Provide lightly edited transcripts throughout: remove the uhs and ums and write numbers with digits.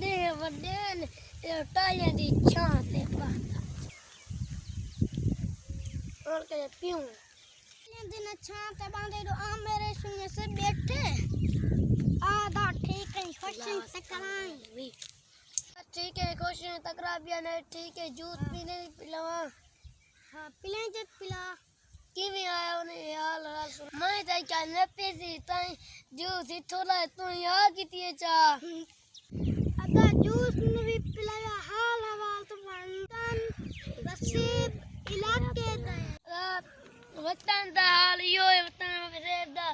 दे वडेन टाइयां दी छां ते पाता और के पीऊं दिन छां ते बांधे दो आ मेरे सुने से बैठे आधा ठीक है क्वेश्चन टकराई ठीक है क्वेश्चन टकरा भी नहीं ठीक है जूस पीने पिलावा हां पिले जब पिला किਵੇਂ आया उन्हें यार मैं तो क्या न पैसे ताई जूस ही थोड़ा तू यार कितनी चा अदा जूस ने भी पिलाया हाल हवाल तो वतन नसीब इलाके दा वतन दा हाल यो वतन में दा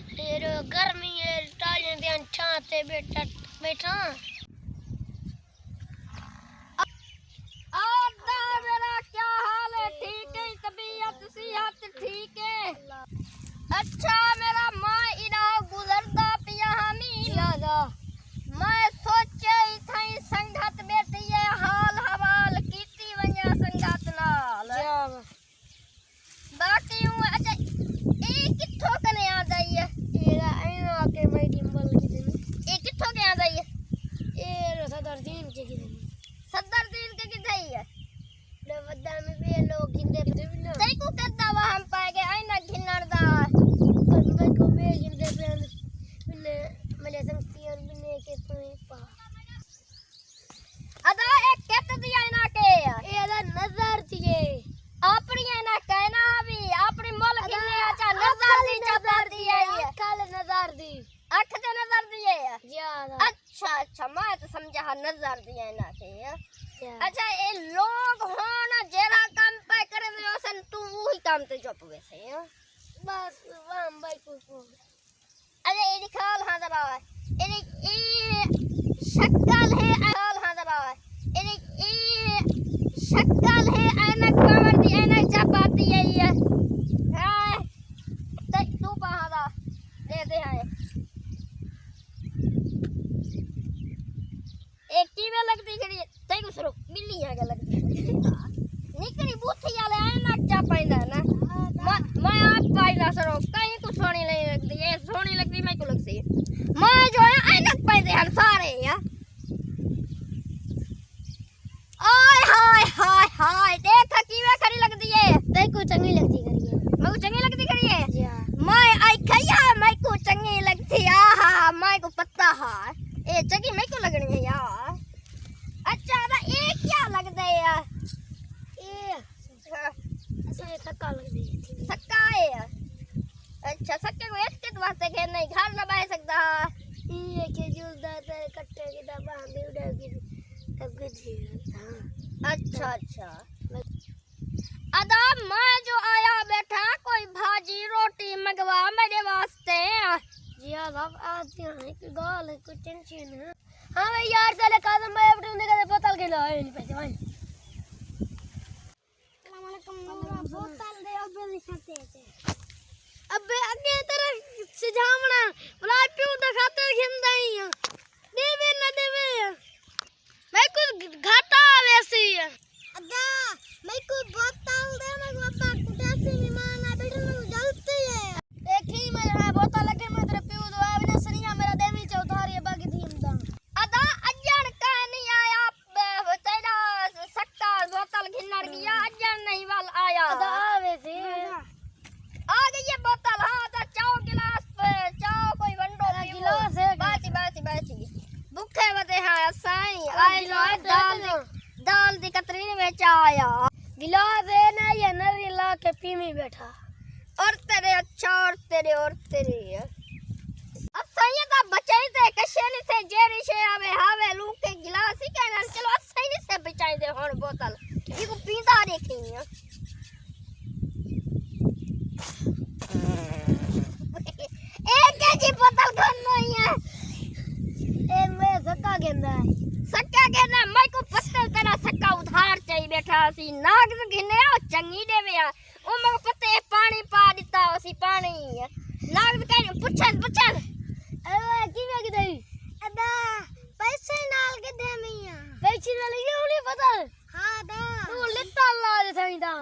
फिर गर्मी है टालियां दी छां ते बैठा अच्छा मेरा माँ इना गुजरदा पिया हमी मैं सोचे थई संगत बैठी है हाल हवाल कीती व냐 संगत नाल बाकी हूं अच्छा ए किथों कने आ जाई है एरा ऐना के मैं डिंबल की दे ए किथों के आ जाई है ए सदरदीन के किधई है ले वदा में बे लोग गिंदे तई को कदा वा हम पाए गए ऐना घिन्नर दा के पा अदा एक केत दिया ना के एदा नजर दिए अपनी ना कहना भी अपनी मोल गिने अच्छा नजर दी चादर दी है काले नजर दी आंख से नजर दिए अच्छा मैं तो समझा नजर दिए ना के अच्छा ये लोग हो ना जेरा काम पे करे वसन तू वही काम ते जप वैसे बस वाम भाई को अरे ये दिखाल हां जरा ये शक्ल है हाल हां जरा ये शक्ल है ऐनक पावर दी ऐनक चपाती है ये हां तू पहाड़ा दे है एक की में लगती खड़ी तई को सरो बिल्ली है के लगती निकली बूथी वाले ऐनक चपाइंदा ना मैं आप पाइला सरो कहीं को सोनी नहीं लगती ये सोनी लगती मैं को लगती मैं जो है ऐनक पाइदे हन सारे या ओए हाय हाय देख कीवे खड़ी लगती है ते को चंगी लगती करी है मैं को चंगी लगती करी है मैं आई खया मैं को चंगी लगती आहा मैं को पता है ए चंगी मैं को लगनी है यार अच्छा ना ये क्या लगता है यार ये ऐसे सक्का लगती है सक्का है अच्छा सक्के को एक के वास्ते के नहीं घर ना बाय सकता ये के जुलदा ते कट्टे के डब्बा दे उड़ा के तब के अच्छा अदा मैं जो आया बैठा कोई भाजी रोटी मंगवा मेरे वास्ते जी अब आती है कि गाल को टेंशन है हां भाई यार साले कादम भाई अपने ने का बोतल के लाए नहीं पैसे भाई अस्सलाम वालेकुम बोतल दे अब दिखाते हैं अबे आगे तरह सिझावना भला पियो द खातर खिंदा ही देवे न देवे मैं कुछ घाटा वैसे ही अदा मैं को बोतल दे मैं बाबा कुटासी मेहमान आ बैठे मैं जलती है देखी मैं बोतल लगे मैं तेरे पियो दो आवे सनिया मेरा देवी चौधारी बाकी थीमदा अदा अजन का नहीं आया तेरा सक्का बोतल घिन्नर गया अजन नहीं वाल आया अदा आवे से आ गई ये बोतल हां तो चाओ गिलास पे चाओ कोई वंडो गिलास है बाती भूखे बते हां साई आई लो दाल दी कतरीन में चा आया गिलास है ना ये नरी ला के पीमी बैठा और तेरे अच्छा और तेरे अब सही था बचाई दे कशेनी से जेरी से आवे हावे लू के गिलास ही कहना चलो सही से बचाई दे और बोतल ये को पींदा देखी एक जी बोतल खन्नो है ए मैं सक्का गेंदा मैं को पत्ते तेरा सक्का उधार चाहिए बैठा सी नाग से घिने और चंगी देवे ओ मैं पत्ते पानी पा दिता ओसी पानी नाग से कह पुछन अरे किवे की दई अदा पैसे नाल के दे मिया पैसे नाल के उली पता हां दा तू लिता ला सही दा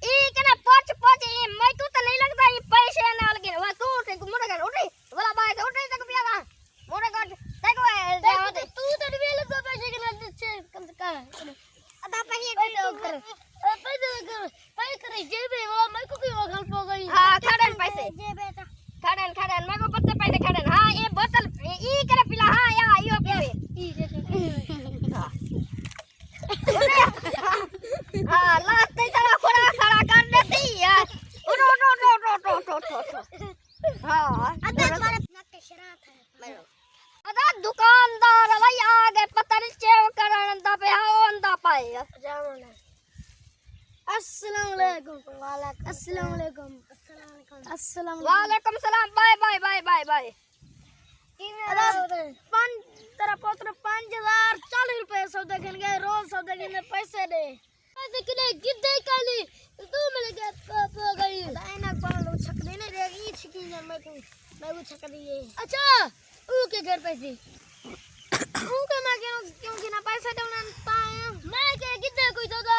ई कने पछ ए मैं को तो नहीं लगता ये पैसे नाल के वा तू मोरे कर उठी वाला बाय उठी तक पिया मोरे कर अदा दुकानदार भाई आगे पता नहीं चेव करन दा पे होन दा पाए जामना अस्सलाम वालेकुम अस्सलाम वालेकुम अस्सलाम वालेकुम सलाम bye bye bye bye bye तेरा पुत्र 5040 रुपए सौदा खेल गए रोज सौदा खेलने पैसे दे पैसे किने गिद्दे काली तू मिल गया को गई दाइना पालो छक देने रे ई छिकी ने मैं को छक दिए अच्छा ऊ के घर पैसे ऊ के मैं क्यों कि ना पैसे देना पाए मैं के गिद्दे कोई सौदा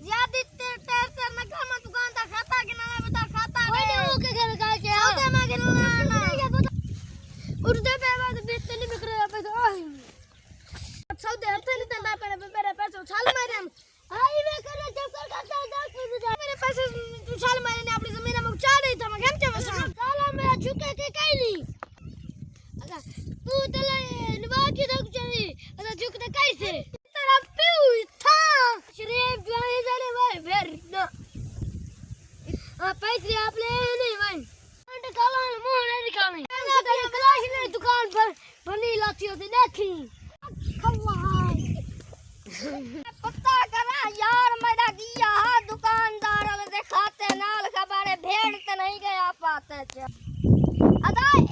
ज्यादा टेस्टर ना काम दुकान दा खाता के ना बता खाता नहीं ऊ के घर का के सौदा मांगे ना उर्दे पे बाद बेचते नहीं बिक रहा पैसा सौदे हफ्ते नहीं देना मेरे पैसे उछाल मारे हम हाईवे कर चक्कर करता 10 मिनट मेरे पैसे उछाल मारे ने अपनी जमीन में उछाल रही था मैं घंटे के बस साला मेरा झुके के कहीं नहीं अगर तू तले निभा के रख चली अगर झुकते कैसे तेरा प्यू था शरीफ जो है जाने भाई फिर ना पैसे आप ले नहीं भाई काला मुंह नहीं निकालनी क्लास ने दुकान पर बनी लाती होती देखी पता करा यार मेरा दिया दुकानदार वाले खाते नाल खबारे भेड़ तो नहीं गया पाते अदाई